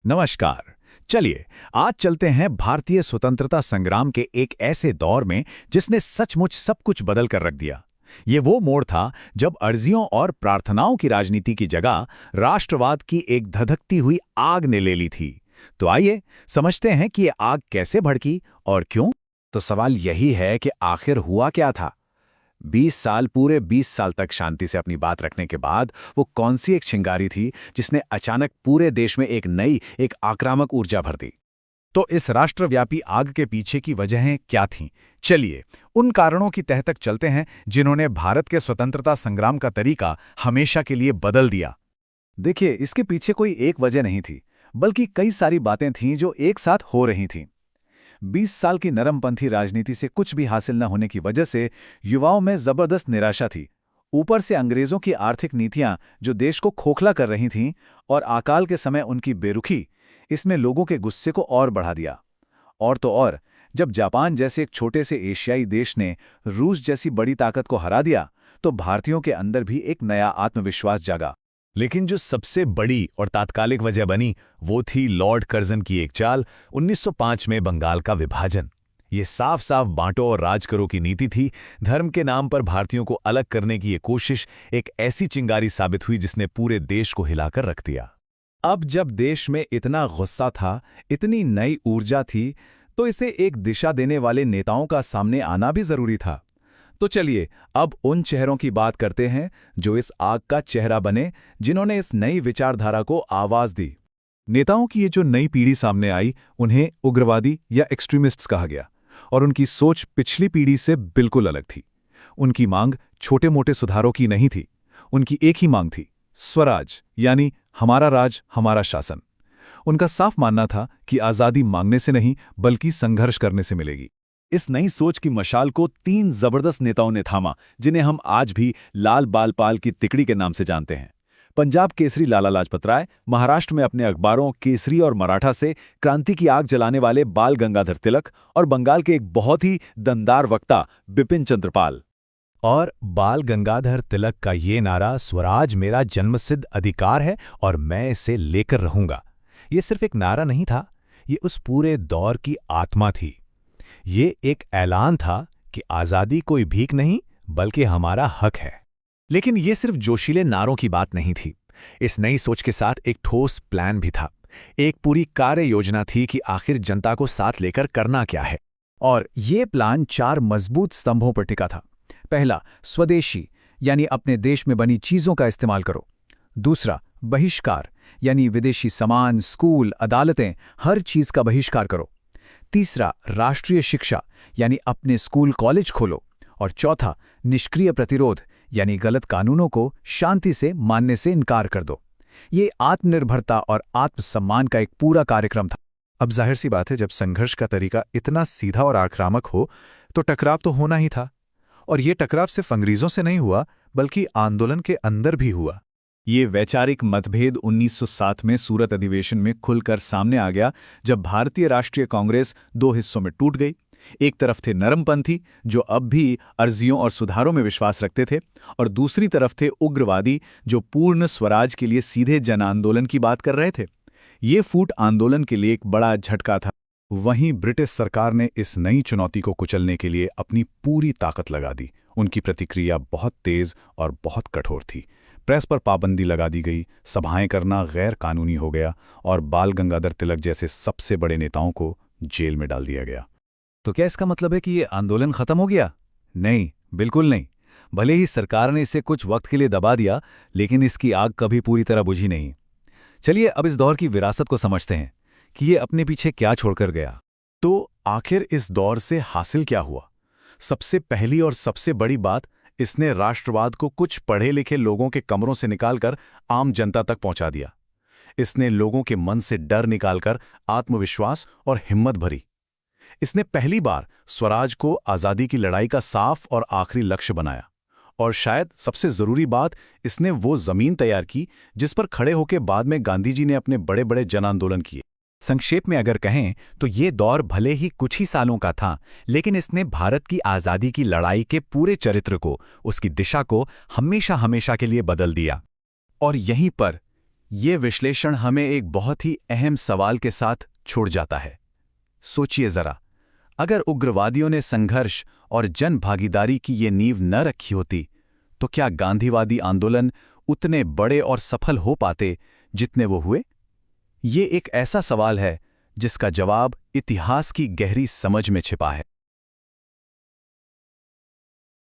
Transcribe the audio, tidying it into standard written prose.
नमस्कार। चलिए, आज चलते हैं भारतीय स्वतंत्रता संग्राम के एक ऐसे दौर में जिसने सचमुच सब कुछ बदल कर रख दिया। ये वो मोड़ था जब अर्जियों और प्रार्थनाओं की राजनीति की जगह राष्ट्रवाद की एक धधकती हुई आग ने ले ली थी। तो आइए समझते हैं कि ये आग कैसे भड़की और क्यों। तो सवाल यही है कि आखिर हुआ क्या था। 20 साल तक शांति से अपनी बात रखने के बाद वो कौन सी एक चिंगारी थी जिसने अचानक पूरे देश में एक आक्रामक ऊर्जा भर दी। तो इस राष्ट्रव्यापी आग के पीछे की वजहें क्या थीं? चलिए उन कारणों की तह तक चलते हैं जिन्होंने भारत के स्वतंत्रता संग्राम का तरीका हमेशा के लिए बदल दिया। देखिए, इसके पीछे कोई एक वजह नहीं थी, बल्कि कई सारी बातें थीं जो एक साथ हो रही थीं। 20 साल की नरमपंथी राजनीति से कुछ भी हासिल न होने की वजह से युवाओं में जबरदस्त निराशा थी। ऊपर से अंग्रेजों की आर्थिक नीतियां जो देश को खोखला कर रही थीं और अकाल के समय उनकी बेरुखी, इसमें लोगों के गुस्से को और बढ़ा दिया। और तो और, जब जापान जैसे एक छोटे से एशियाई देश ने रूस जैसी बड़ी ताकत को हरा दिया, तो भारतीयों के अंदर भी एक नया आत्मविश्वास जागा। लेकिन जो सबसे बड़ी और तात्कालिक वजह बनी वो थी लॉर्ड कर्जन की एक चाल, 1905 में बंगाल का विभाजन। ये साफ साफ बांटो और राज करो की नीति थी। धर्म के नाम पर भारतीयों को अलग करने की ये कोशिश एक ऐसी चिंगारी साबित हुई जिसने पूरे देश को हिलाकर रख दिया। अब जब देश में इतना गुस्सा था, इतनी नई ऊर्जा थी, तो इसे एक दिशा देने वाले नेताओं का सामने आना भी जरूरी था। तो चलिए अब उन चेहरों की बात करते हैं जो इस आग का चेहरा बने, जिन्होंने इस नई विचारधारा को आवाज दी। नेताओं की ये जो नई पीढ़ी सामने आई, उन्हें उग्रवादी या एक्सट्रीमिस्ट्स कहा गया, और उनकी सोच पिछली पीढ़ी से बिल्कुल अलग थी। उनकी मांग छोटे मोटे सुधारों की नहीं थी। उनकी एक ही मांग थी, स्वराज, यानी हमारा राज, हमारा शासन। उनका साफ मानना था कि आज़ादी मांगने से नहीं, बल्कि संघर्ष करने से मिलेगी। इस नई सोच की मशाल को 3 जबरदस्त नेताओं ने थामा, जिन्हें हम आज भी लाल बालपाल की तिकड़ी के नाम से जानते हैं। पंजाब केसरी लाला लाजपत राय, महाराष्ट्र में अपने अखबारों केसरी और मराठा से क्रांति की आग जलाने वाले बाल गंगाधर तिलक, और बंगाल के एक बहुत ही दमदार वक्ता बिपिन चंद्र पाल। और बाल गंगाधर तिलक का ये नारा, स्वराज मेरा जन्मसिद्ध अधिकार है और मैं इसे लेकर रहूंगा, ये सिर्फ एक नारा नहीं था, ये उस पूरे दौर की आत्मा थी। ये एक ऐलान था कि आज़ादी कोई भीख नहीं, बल्कि हमारा हक है। लेकिन ये सिर्फ जोशीले नारों की बात नहीं थी। इस नई सोच के साथ एक ठोस प्लान भी था। एक पूरी कार्य योजना थी कि आखिर जनता को साथ लेकर करना क्या है। और ये प्लान 4 मजबूत स्तंभों पर टिका था। पहला, स्वदेशी, यानी अपने देश में बनी चीज़ों का इस्तेमाल करो। दूसरा, बहिष्कार, यानी विदेशी सामान, स्कूल, अदालतें, हर चीज़ का बहिष्कार करो। तीसरा, राष्ट्रीय शिक्षा, यानी अपने स्कूल कॉलेज खोलो। और चौथा, निष्क्रिय प्रतिरोध, यानी गलत कानूनों को शांति से मानने से इनकार कर दो। ये आत्मनिर्भरता और आत्मसम्मान का एक पूरा कार्यक्रम था। अब जाहिर सी बात है, जब संघर्ष का तरीका इतना सीधा और आक्रामक हो, तो टकराव तो होना ही था। और ये टकराव सिर्फ अंग्रेजों से नहीं हुआ, बल्कि आंदोलन के अंदर भी हुआ। ये वैचारिक मतभेद 1907 में सूरत अधिवेशन में खुलकर सामने आ गया, जब भारतीय राष्ट्रीय कांग्रेस 2 हिस्सों में टूट गई। एक तरफ थे नरमपंथी, जो अब भी अर्जियों और सुधारों में विश्वास रखते थे, और दूसरी तरफ थे उग्रवादी, जो पूर्ण स्वराज के लिए सीधे जन आंदोलन की बात कर रहे थे। ये फूट आंदोलन के लिए एक बड़ा झटका था। वहीं ब्रिटिश सरकार ने इस नई चुनौती को कुचलने के लिए अपनी पूरी ताकत लगा दी। उनकी प्रतिक्रिया बहुत तेज और बहुत कठोर थी। प्रेस पर पाबंदी लगा दी गई, सभाएं करना गैर कानूनी हो गया, और बाल गंगाधर तिलक जैसे सबसे बड़े नेताओं को जेल में डाल दिया गया। तो क्या इसका मतलब है कि ये आंदोलन खत्म हो गया? नहीं, बिल्कुल नहीं। भले ही सरकार ने इसे कुछ वक्त के लिए दबा दिया, लेकिन इसकी आग कभी पूरी तरह बुझी नहीं। चलिए अब इस दौर की विरासत को समझते हैं कि ये अपने पीछे क्या छोड़कर गया। तो आखिर इस दौर से हासिल क्या हुआ? सबसे पहली और सबसे बड़ी बात, इसने राष्ट्रवाद को कुछ पढ़े लिखे लोगों के कमरों से निकालकर आम जनता तक पहुंचा दिया। इसने लोगों के मन से डर निकालकर आत्मविश्वास और हिम्मत भरी। इसने पहली बार स्वराज को आज़ादी की लड़ाई का साफ और आखिरी लक्ष्य बनाया। और शायद सबसे जरूरी बात, इसने वो जमीन तैयार की जिस पर खड़े होकर बाद में गांधी जी ने अपने बड़े बड़े जन आंदोलन किए। संक्षेप में अगर कहें तो ये दौर भले ही कुछ ही सालों का था, लेकिन इसने भारत की आज़ादी की लड़ाई के पूरे चरित्र को, उसकी दिशा को हमेशा हमेशा के लिए बदल दिया। और यहीं पर ये विश्लेषण हमें एक बहुत ही अहम सवाल के साथ छोड़ जाता है। सोचिए जरा, अगर उग्रवादियों ने संघर्ष और जन भागीदारी की ये नींव न रखी होती, तो क्या गांधीवादी आंदोलन उतने बड़े और सफल हो पाते जितने वो हुए? ये एक ऐसा सवाल है जिसका जवाब इतिहास की गहरी समझ में छिपा है।